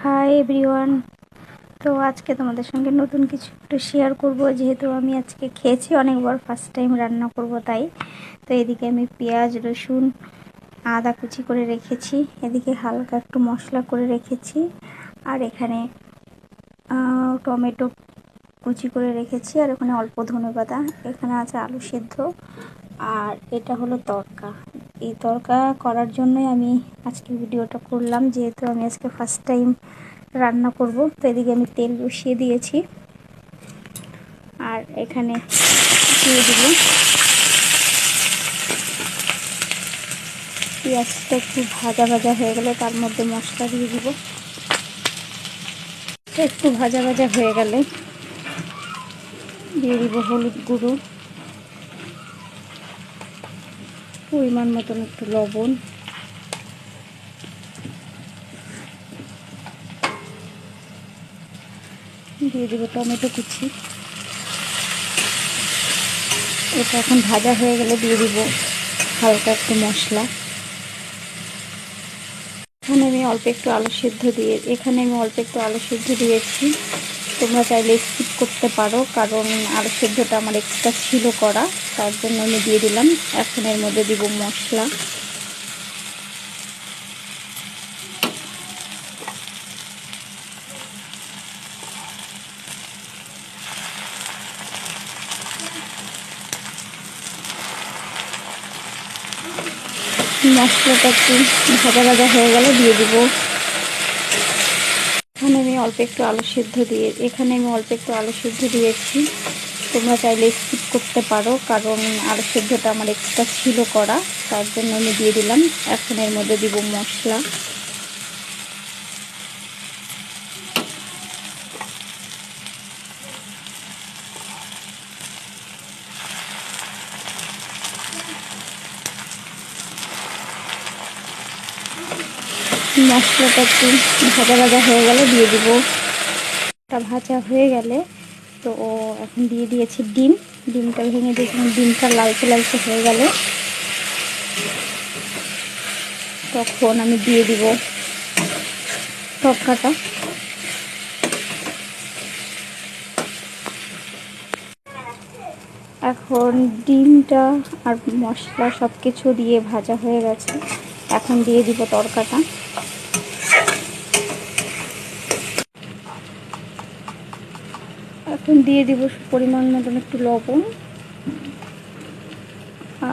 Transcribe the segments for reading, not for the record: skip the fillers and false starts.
Hi everyone. তো আজকে তোমাদের সঙ্গে নতুন কিছু একটু শেয়ার করব, যেহেতু আমি আজকে খেয়েছি অনেকবার, ফার্স্ট টাইম রান্না করব তাই। তো এদিকে আমি পেঁয়াজ, রসুন, আদা কুচি করে রেখেছি, এদিকে হালকা একটু মশলা করে রেখেছি, আর এখানে টমেটো কুচি করে রেখেছি, আর এখানে অল্প ধনেপাতা, এখানে আছে আলু সেদ্ধ, আর এটা হলো তড়কা। এই তড়কা করার জন্যই আমি আজকে ভিডিওটা করলাম, যেহেতু আমি আজকে ফার্স্ট টাইম রান্না করব। তো এদিকে আমি তেল বসিয়ে দিয়েছি, আর এখানে দিয়ে দিব পেঁয়াজটা একটু ভাজা ভাজা হয়ে গেলে তার মধ্যে মশলা দিয়ে দিব। একটু ভাজা ভাজা হয়ে গেলে দিয়ে দিব হলুদ গুঁড়ো, পরিমাণ মতন একটু লবণ, দিয়ে দিব টমেটো কুচি। এটা এখন ভাজা হয়ে গেলে দিয়ে দিব হালকা একটু মশলা। এখানে আমি অল্প একটু আলু সেদ্ধ দিয়েছি। তোমরা চাইলে স্কিপ করতে পারো, কারণ আলু সেদ্ধটা আমার এক্সট্রা ছিল করা, তার জন্য আমি দিয়ে দিলাম। এখন এর মধ্যে দিব মশলা। মশলাটা একটু ভাজা ভাজা হয়ে গেলে দিয়ে দিব এখানে আমি অল্প একটু আলু সেদ্ধ দিয়েছি। তোমরা চাইলে স্কিপ করতে পারো, কারণ আলু সেদ্ধটা আমার এক্সট্রা ছিল করা, তার জন্য আমি দিয়ে দিলাম। এখন এর মধ্যে দিব মশলা। মশলাটা একটু ভাজা ভাজা হয়ে গেলে দিয়ে দিব। এটা ভাজা হয়ে গেলে তো এখন দিয়ে দিয়েছি ডিমটা ভেঙে দিয়েছিলাম। ডিমটা লালচে লালচে হয়ে গেলে তখন আমি দিয়ে দিব তড়কাটা। এখন ডিমটা আর মশলা সব কিছু দিয়ে ভাজা হয়ে গেছে, এখন দিয়ে দিব তড়কাটা। এখন দিয়ে দিব পরিমাণ মতন একটু লবণ,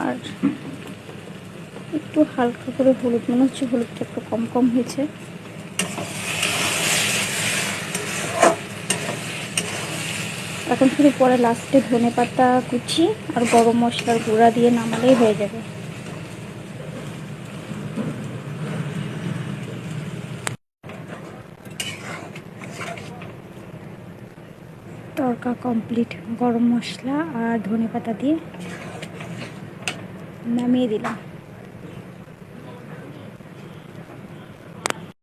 আর একটু হালকা করে হলুদ, মনে হচ্ছে হলুদটা একটু কম কম হয়েছে। এখন শুধু পরে লাস্টে ধনেপাতা কুচি আর গরম মশলার গুঁড়া দিয়ে নামালেই হয়ে যাবে। তড়কা কমপ্লিট। গরম মশলা আর ধনেপাতা দিয়ে নামিয়ে দিলাম।